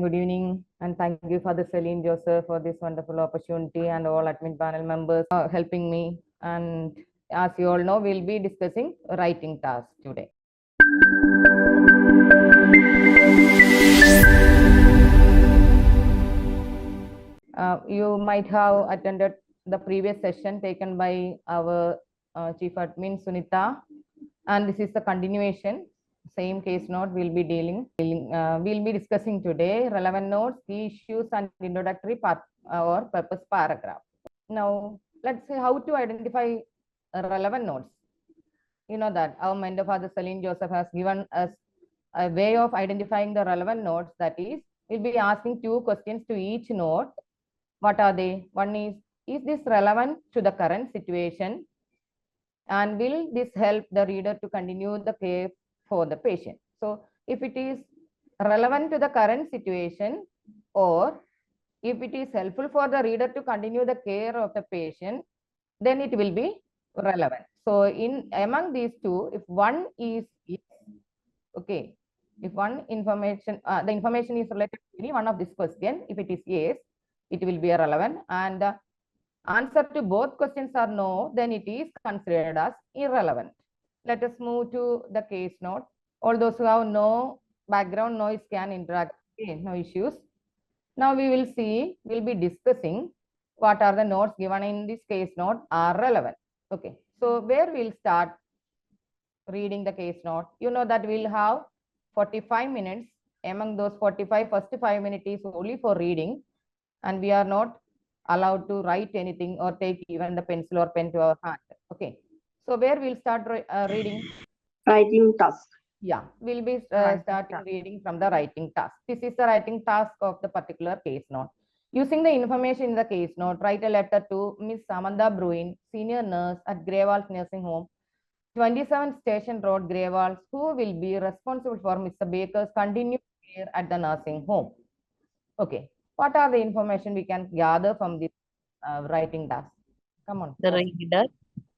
good evening, and thank you for the Saleen Joseph for this wonderful opportunity and all admin panel members helping me. And as you all know, we'll be discussing writing tasks today. You might have attended the previous session taken by our Chief Admin Sunita, and this is the continuation. Same case note we'll be we'll be discussing today relevant notes, key issues, and introductory part or purpose paragraph. Now, let's see how to identify relevant notes. You know that our mentor Father Saleen Joseph has given us a way of identifying the relevant notes. That is, we'll be asking 2 questions to each note. What are they? One is this relevant to the current situation? And will this help the reader to continue the care for the patient? So if it is relevant to the current situation, or if it is helpful for the reader to continue the care of the patient, then it will be relevant. So in among these two, if one is yes, okay, if one information, the information is related to any one of this question, if it is yes, it will be relevant, and the answer to both questions are no, then it is considered as irrelevant. Let us move to the case note. All those who have no background noise can interact. Okay, no issues. Now we will see, we'll be discussing what are the notes given in this case note are relevant. Okay, so where we'll start reading the case note. You know that we'll have 45 minutes. Among those 45, first 5 minutes is only for reading, and we are not allowed to write anything or take even the pencil or pen to our hand. Okay, so where we'll start reading? Writing task. Yeah, we'll be starting reading from the writing task. This is the writing task of the particular case note. Using the information in the case note, write a letter to Miss Samantha Bruin, senior nurse at Greyvalls Nursing Home, 27 Station Road, Greyvalls, who will be responsible for Mr. Baker's continued care at the nursing home. Okay, what are the information we can gather from this writing task? Come on. The reader.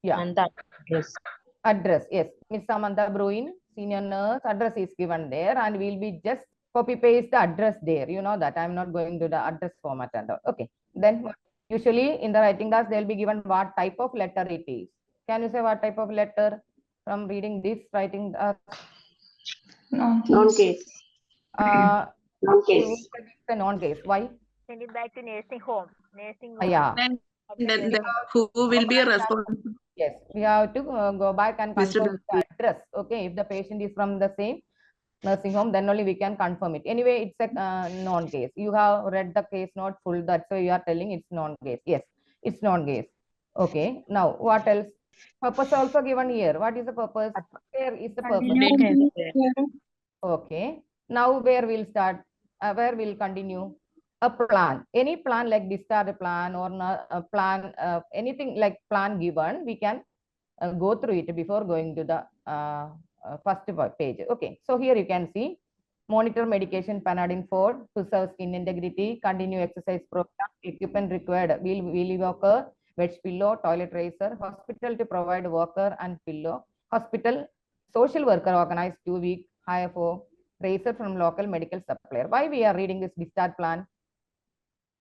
Yeah. And the address. Address, yes. Miss Samantha Bruin, senior nurse, address is given there, and we'll be just copy paste the address there. You know that I'm not going to the address format and all. Okay. Then usually in the writing task, they'll be given what type of letter it is. Can you say what type of letter from reading this writing task? Non-case. Non-case. It's a non-case. Why? Send it back to nursing home. Yeah. Then who will be responsible? Yes, we have to go back and confirm the address. Okay, if the patient is from the same nursing home, then only we can confirm it. Anyway, it's a non-case. You have read the case note full, that's why you are telling it's non-case. Yes, it's non-case. Okay, now what else? Purpose also given here. What is the purpose? Where is the purpose? Okay, now where we'll start? Where we'll continue? A plan, any plan like discharge plan or a plan, anything like plan given, we can go through it before going to the first page. Okay, so here you can see monitor medication Panadine 4, preserve skin integrity, continue exercise program, equipment required, wheelie walker, bed pillow, toilet racer, hospital to provide walker and pillow, hospital social worker organized 2-week hire for racer from local medical supplier. Why we are reading this discharge plan?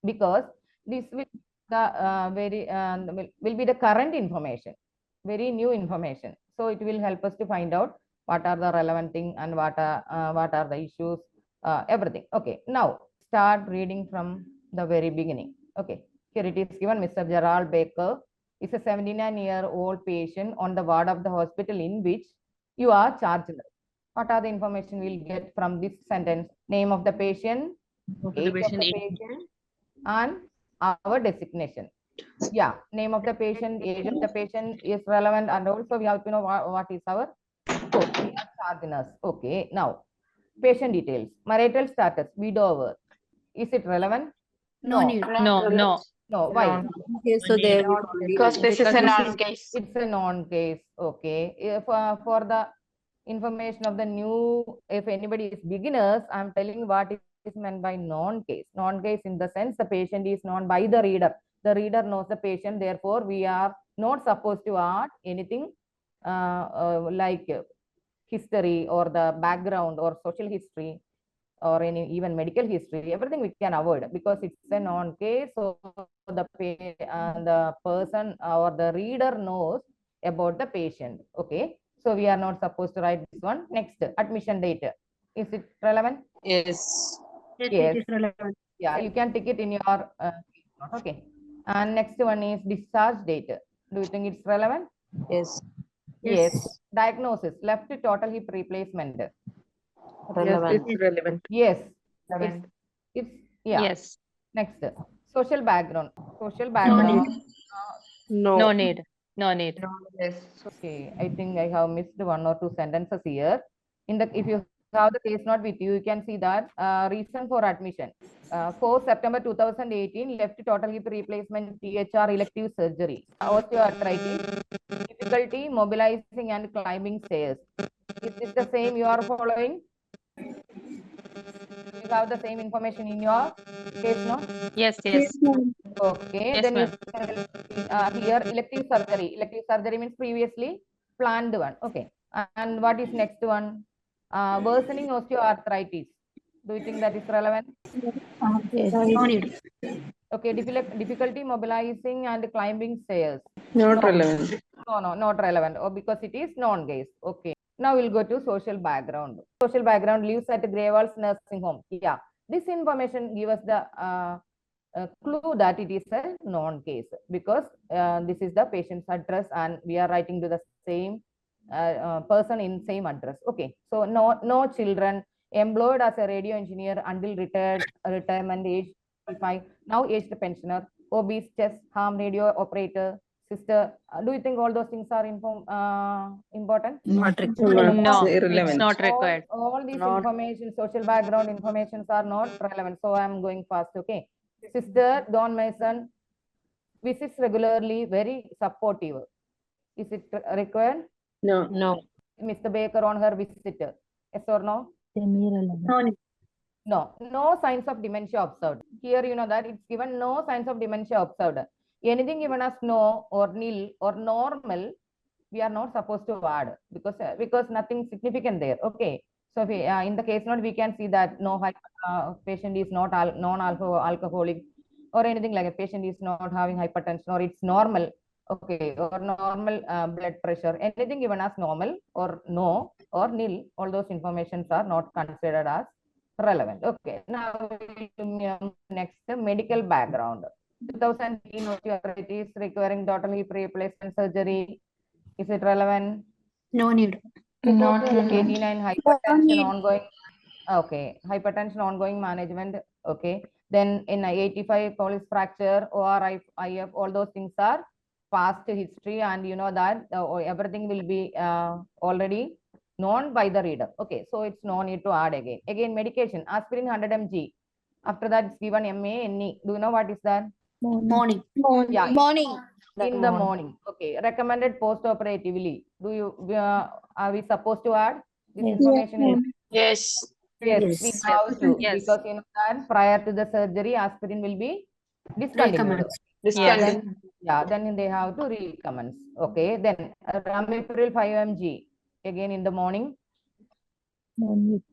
Because this will the will be the current information, very new information. So it will help us to find out what are the relevant thing and what are the issues, everything. Okay, now start reading from the very beginning. Okay, here it is given. Mr. Gerald Baker is a 79-year-old patient on the ward of the hospital in which you are charged. What are the information we'll get from this sentence? Name of the patient, age of the patient, and our designation. Yeah, name of the patient, age of the patient is relevant, and also we have to know what is our code. We are charge nurse. Okay, now patient details. Marital status, widower. Is it relevant? No. Why? Because this is a non-case. It's a non-case. Okay. If for the information of the new, if anybody is beginners, I'm telling what is meant by non-case. Non-case in the sense the patient is known by the reader. The reader knows the patient. Therefore, we are not supposed to add anything like history or the background or social history or any even medical history, everything we can avoid because it's a non-case. So the person or the reader knows about the patient. Okay. So we are not supposed to write this one. Next, admission date. Is it relevant? Yes. Yes, Yes. it is relevant. Yeah, you can tick it in your okay. And next one is discharge date. Do you think it's relevant? Yes. Yes. Diagnosis, left total hip replacement. Relevant. It's relevant. Yes. Relevant. It's yeah. Yes. Next, social background. Social background. No. No need. No need. Yes. Okay, I think I have missed one or two sentences here. If you have the case note with you, you can see that reason for admission. 4 September 2018, left total hip replacement THR elective surgery. Osteoarthritis, difficulty mobilizing and climbing stairs. Is this the same you are following? You have the same information in your case note? Yes, yes. Okay, Yes, then you ma'am. here elective surgery. Elective surgery means previously planned one. Okay, and what is next one? Worsening osteoarthritis. Do you think that is relevant? No need. Okay, difficulty mobilizing and climbing stairs. Not No. relevant. No, not relevant. Or because it is non-case. Okay. Now we'll go to social background. Social background lives at Grey nursing home. Yeah, this information gives us the clue that it is a non-case because this is the patient's address and we are writing to the same person in same address. Okay, so no children, employed as a radio engineer until retirement age 55, now aged pensioner, obese, chest, harm radio operator, sister. Do you think all those things are important? Not No, It's it's irrelevant. not required. All these Not- information, social background informations are not relevant. So I'm going fast. Okay. Sister Don Mason visits regularly, very supportive. Is it required? No. No. Mr. Baker on her visit. Yes or no? No need. No signs of dementia observed. Here you know that it's given no signs of dementia observed. Anything given as no or nil or normal, we are not supposed to add because nothing significant there. Okay. So if we, in the case note, we can see that no patient is not non-alcoholic or anything like a patient is not having hypertension or it's normal. Okay, or normal blood pressure. Anything given as normal or no or nil, all those informations are not considered as relevant. Okay, now next medical background. 2018 osteoarthritis requiring total hip replacement surgery. Is it relevant? No need. 89 hypertension ongoing. Okay, hypertension ongoing management. Okay, then in 85 Collis fracture, OR, IF, all those things are past history, and you know that everything will be already known by the reader. Okay, so it's no need to add again. Again, medication, aspirin 100 mg. After that, it's given MA-NE. Do you know what is that? Morning. Yeah, Morning. in the morning. Okay, recommended post-operatively. Are we supposed to add this information? Yes. Yes, we have to Yes. because you know that prior to the surgery, aspirin will be discontinued. Yes. Then they have to recommence. Okay, then Ramamurthy 5 mg again in the morning.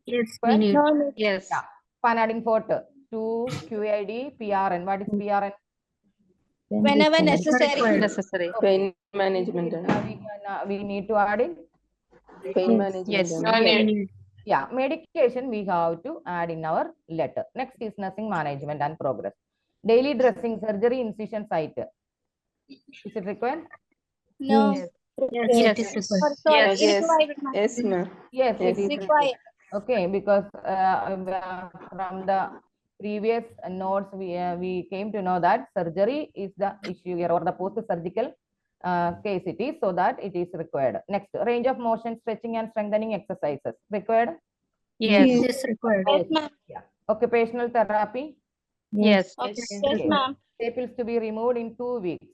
Yes, we need. Yes. Yeah, Panadin Fort 2 QID PRN. What is PRN? Whenever necessary. Necessary. Pain management. We need to add it. Pain management. Yes. We need. Yeah, medication we have to add in our letter. Next is nursing management and progress. Daily dressing, surgery, incision site. Is it required? No. Yes, it is required. Yes, ma'am. Yes, it is Required. required. Okay, because from the previous notes we came to know that surgery is the issue here, or the post-surgical case it is, so that it is required. Next, range of motion, stretching and strengthening exercises required. Yes. It is required. Yeah. Occupational therapy. Yes. Okay. Staples to be removed in 2 weeks.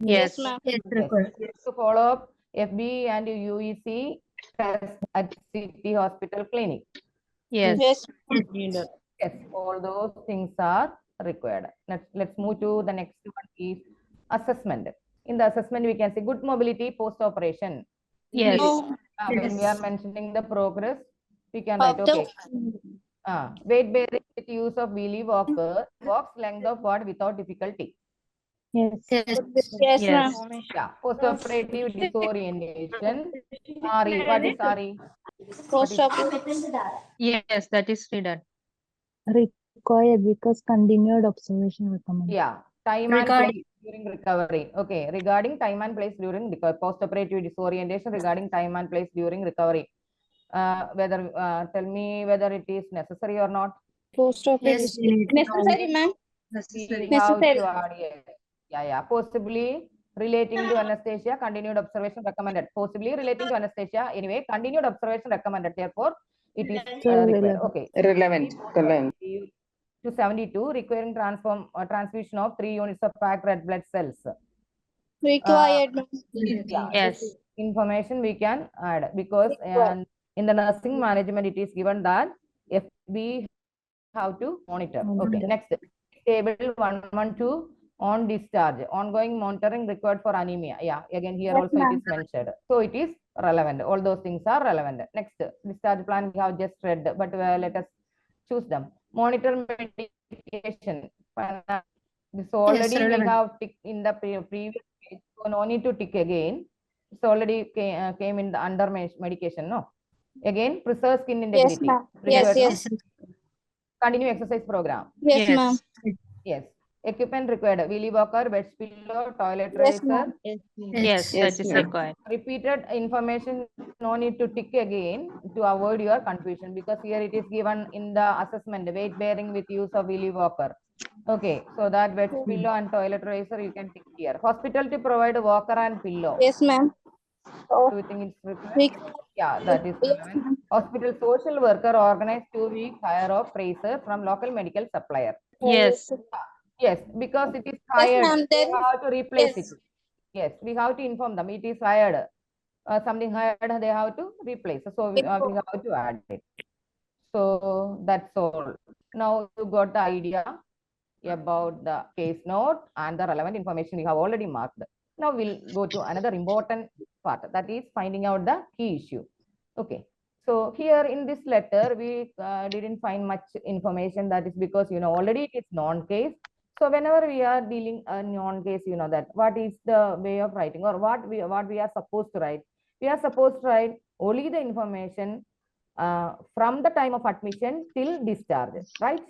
Yes. It is required. To follow up FB and UEC test at City Hospital Clinic. Yes. Yes. Yes, all those things are required. Let's move to the next one is assessment. In the assessment, we can see good mobility post-operation. Yes. When we are mentioning the progress, we can write, okay, Weight bearing with use of wheelie walker, walks length of what without difficulty. Yes. Yes. Yes, ma'am. Yes. Yeah, postoperative disorientation. Sorry, what is sorry? Post op. Yes, that is redone. Required because continued observation recommended. Yeah, time and Regarding- place during recovery. Okay, regarding time and place during post-operative disorientation, regarding time and place during recovery. Tell me whether it is necessary or not. Post op. Yes. Necessary, ma'am. Necessary. We have Necessary. to add, yeah, possibly relating to anesthesia, continued observation recommended. Possibly relating to anesthesia, anyway, continued observation recommended. Therefore, it is required. Okay. Relevant. Relevant. To 72, requiring transfusion of 3 units of packed red blood cells. Required, ma'am. Yeah, Yes. this information we can add because in the nursing management it is given that if we have to monitor. Okay, next table 112 on discharge, ongoing monitoring required for anemia. Yeah, again here Yes, also it ma'am. is mentioned, so it is relevant. All those things are relevant. Next discharge plan we have just read, but let us choose them. Monitor medication. This already we relevant. have ticked in the previous page, so no need to tick again. It's already came in the under medication. No, again preserve skin Yes, integrity. ma'am. Yes, Required, no? yes. Continue exercise program. Yes, ma'am. Yes. Equipment required. Wheelie walker, bed pillow, toilet Yes, racer. ma'am. Yes, Yes, that is ma'am. required. Repeated information, no need to tick again to avoid your confusion because here it is given in the assessment, weight bearing with use of wheelie walker. Okay, so that bed pillow and toilet racer you can tick here. Hospital to provide walker and pillow. Yes, ma'am. Do you think it's required? We- Yeah, that is Yes, relevant. ma'am. Hospital social worker organized 2-week hire of racer from local medical supplier. Yes. Yes, because it is Yes, hired, ma'am. we There is. have to replace Yes. it. Yes, we have to inform them it is hired. Something hired, they have to replace. So we have to add it. So that's all. Now you got the idea about the case note and the relevant information we have already marked. Now we'll go to another important part, that is finding out the key issue. Okay. So here in this letter, we didn't find much information. That is because, already it is non-case. So whenever we are dealing a non-case, that what is the way of writing or what we are supposed to write. We are supposed to write only the information from the time of admission till discharge, right?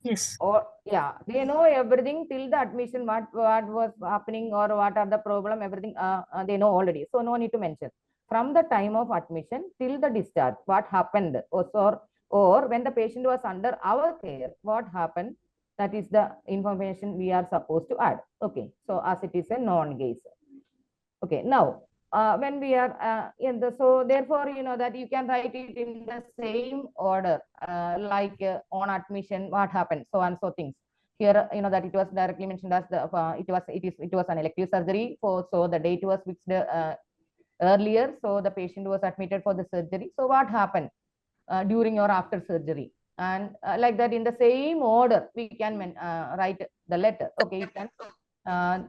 Yes. Or yeah, they know everything till the admission, what was happening or what are the problem, everything they know already. So no need to mention. From the time of admission till the discharge, what happened, or when the patient was under our care, what happened, that is the information we are supposed to add. Okay, so as it is a non-case. Okay, now when we are so therefore that you can write it in the same order, like on admission what happened, so and so things. Here that it was directly mentioned as the it was an elective surgery, so the date was fixed earlier, so the patient was admitted for the surgery. So what happened during or after surgery, and like that in the same order we can write the letter. Okay, you can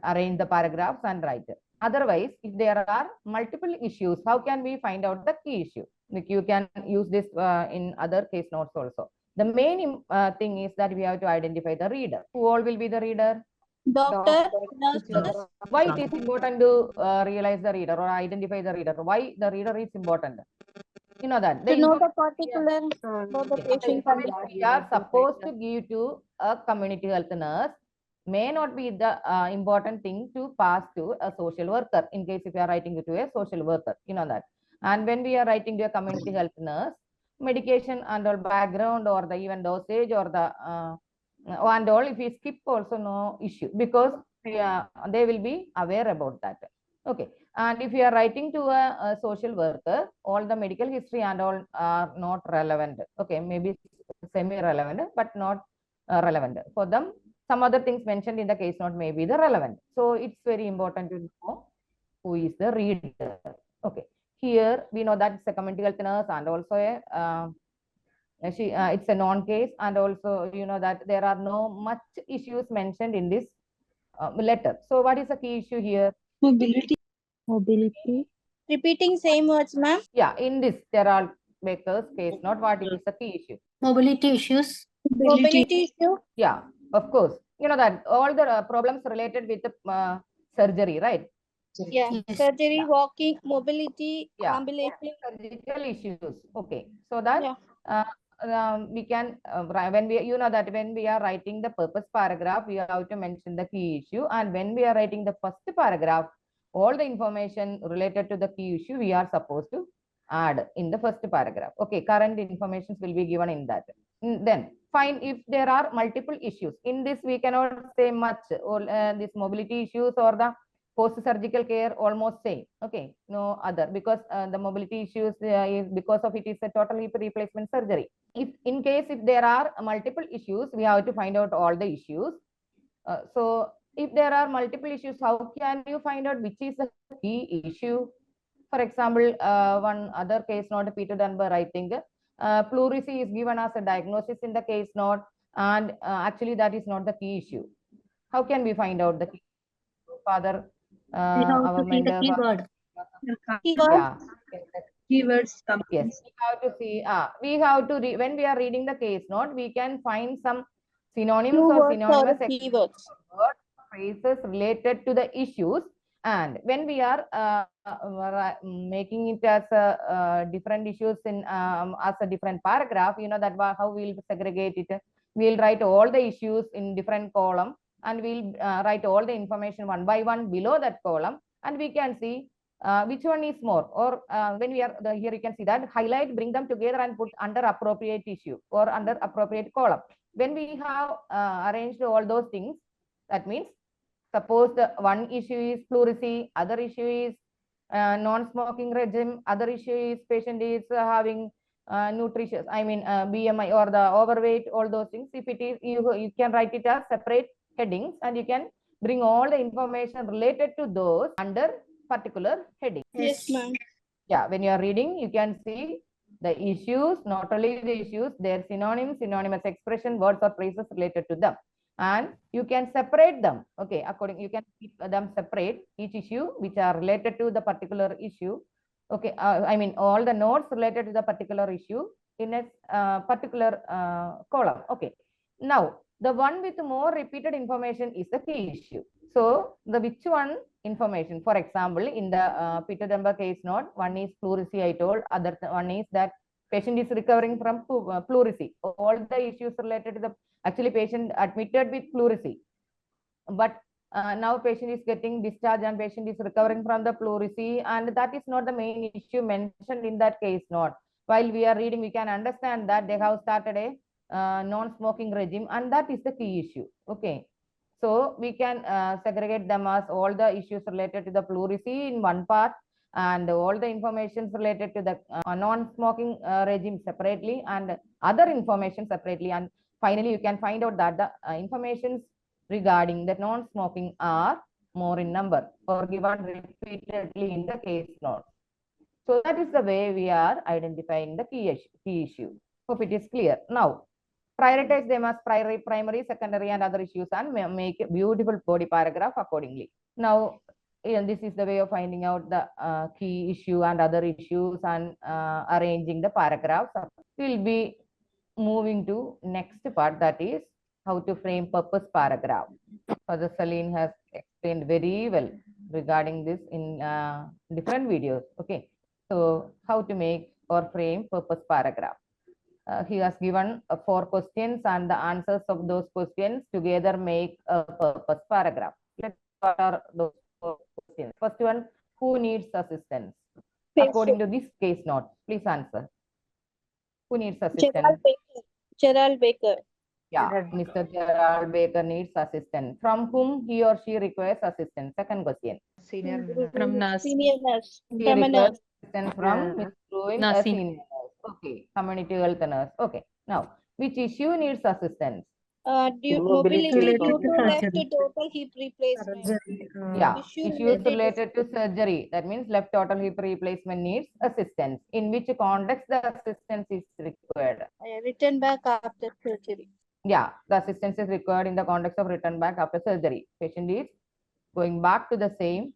arrange the paragraphs and write it. Otherwise, if there are multiple issues, how can we find out the key issue? Like you can use this in other case notes also. The main thing is that we have to identify the reader. Who all will be the reader? Doctor, nurses. Why it is important to realize the reader or identify the reader? Why the reader is important? You know that. To know the particular about the patient condition. We are supposed to give to a community health nurse may not be the important thing to pass to a social worker in case if you are writing it to a social worker, that. And when we are writing to a community health nurse, medication and all background or the even dosage or the and all, if we skip also no issue because they will be aware about that. Okay, and if you are writing to a social worker, all the medical history and all are not relevant. Okay, maybe semi-relevant but not relevant for them. Some other things mentioned in the case note may be the relevant. So it's very important to know who is the reader. Okay, here we know that it's a community health nurse and also it's a non-case, and also that there are no much issues mentioned in this letter. So what is the key issue here? Mobility. Repeating same words, ma'am. Yeah, in this there are Baker's case note, what is the key issue? Mobility issues. Mobility issue. Yeah, of course. You know that all the problems related with the surgery, right? Yeah. Yes. Surgery, Yeah. walking, mobility, Yeah. ambulation. Surgical issues. Okay, so that Yeah. we can when we, you know that when we are writing the purpose paragraph, we have to mention the key issue, and when we are writing the first paragraph, all the information related to the key issue we are supposed to add in the first paragraph. Okay, current informations will be given in that. Then fine, if there are multiple issues in this, we cannot say much, or this mobility issues or the post-surgical care almost same. Okay, no other, because the mobility issues is because of it is a total hip replacement surgery. If in case if there are multiple issues, we have to find out all the issues. So if there are multiple issues, how can you find out which is the key issue? For example, one other case note, Peter Dunbar, I think, pleurisy is given as a diagnosis in the case note, and actually that is not the key issue. How can we find out the key? Father, We have our to see the mentor, keyword. Keyword. yeah, Keywords. yes, we have to see. We have to when we are reading the case note, we can find some synonyms Few or words synonymous or keywords. words, phrases related to the issues, and when we are making it as a different issues in as a different paragraph, you know that how we'll segregate it. We'll write all the issues in different column, and we'll write all the information one by one below that column, and we can see which one is more, or when we are here you can see that highlight, bring them together and put under appropriate issue or under appropriate column. When we have arranged all those things, that means suppose the one issue is pleurisy, other issue is non-smoking regime, other issue is patient is having nutritious, I mean BMI or the overweight, all those things. If it is, you can write it as separate headings, and you can bring all the information related to those under particular heading. Yes, ma'am. Yeah, when you are reading, you can see the issues, not only the issues, their synonyms, synonymous expression, words or phrases related to them, and you can separate them. Okay, according, you can keep them separate, each issue which are related to the particular issue. Okay, I mean all the notes related to the particular issue in a particular column. Okay, now the one with more repeated information is the key issue. So the which one information, for example, in the Peter Dunbar case note, one is pleurisy, I told, other one is that patient is recovering from pleurisy. All the issues related to the, actually patient admitted with pleurisy, but now patient is getting discharged and patient is recovering from the pleurisy, and that is not the main issue mentioned in that case note. While we are reading, we can understand that they have started a non-smoking regime, and that is the key issue. Okay, so we can segregate them as all the issues related to the pleurisy in one part, and all the information related to the non-smoking regime separately, and other information separately, and finally you can find out that the informations regarding the non-smoking are more in number or given repeatedly in the case note. So that is the way we are identifying the key issue. Hope it is clear. Now, prioritize them as primary, secondary, and other issues, and make a beautiful body paragraph accordingly. Now, this is the way of finding out the key issue and other issues and arranging the paragraphs. We'll be moving to next part, that is how to frame purpose paragraph. Father Saleen has explained very well regarding this in different videos. Okay, so how to make or frame purpose paragraph. He has given 4 questions, and the answers of those questions together make a purpose paragraph. Let's what are those 4 questions. First one, who needs assistance? According to this case note, please answer. Who needs assistance? Gerald Baker. Gerald Baker. Yeah, Mr. Gerald Baker needs assistance. From whom he or she requires assistance? Second question. From nurse. Senior nurse. He From a requires nurse. assistance from Ms. Ruin, a Nursing. senior nurse. Okay, community health nurse. Okay, now which issue needs assistance? Mobility Mobility due to left surgery. total hip replacement. Yeah, Issue issues related related to surgery. That means left total hip replacement needs assistance. In which context the assistance is required? Return back after surgery. Yeah, the assistance is required in the context of return back after surgery. Patient is going back to the same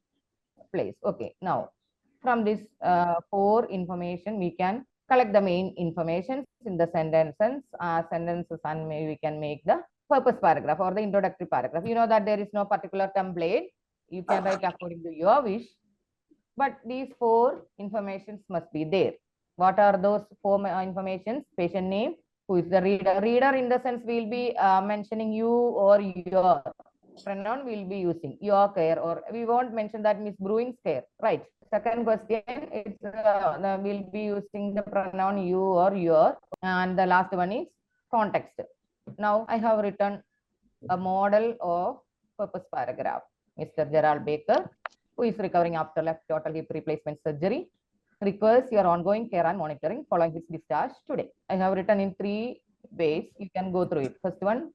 place. Okay, now from this 4 information, we can collect the main information in the sentences, and maybe we can make the purpose paragraph or the introductory paragraph. You know that there is no particular template. You can write according to your wish, but these 4 informations must be there. What are those 4 informations? Patient name, who is the reader. Reader in the sense we'll be mentioning you or your. Pronoun we'll be using your care, or we won't mention that Miss Bruin's care, right? Second question, it's we'll be using the pronoun you or your, and the last one is context. Now I have written a model of purpose paragraph. Mr. Gerald Baker, who is recovering after left total hip replacement surgery, requires your ongoing care and monitoring following his discharge today. I have written in 3 ways. You can go through it. First one,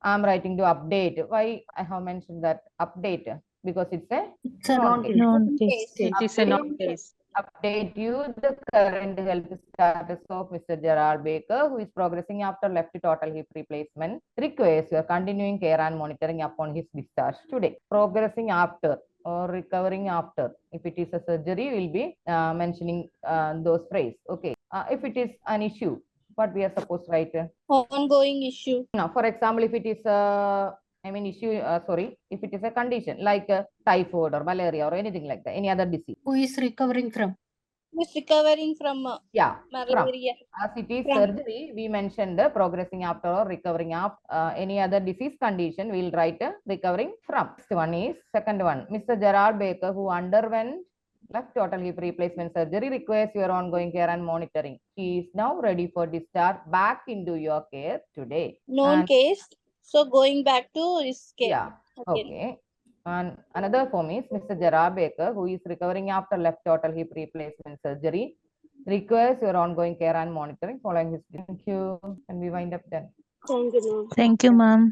I'm writing to update. Why I have mentioned that update? Because it's a It's a non non-case. Non-case. It is a non-case. Update you the current health status of Mr. Gerald Baker, who is progressing after left total hip replacement, requires your continuing care and monitoring upon his discharge today. Progressing after or recovering after. If it is a surgery, we'll be mentioning those phrases. Okay. If it is an issue, what we are supposed to write? Ongoing issue. Now, for example, if it is if it is a condition like typhoid or malaria or anything like that, any other disease. Who is recovering from? Who's recovering from Yeah, from. malaria? As it is From. surgery, we mentioned progressing after or recovering after. Any other disease condition, we'll write recovering from. Next one is second one. Mr. Gerald Baker, who underwent left total hip replacement surgery, requires your ongoing care and monitoring. He is now ready for discharge back into your care today. Known And- case. So going back to his care. Yeah. Okay. And another form is Mr. Gerald Baker, who is recovering after left total hip replacement surgery, requires your ongoing care and monitoring following his. Thank you. And we wind up then. Thank you, ma'am. Thank you, ma'am.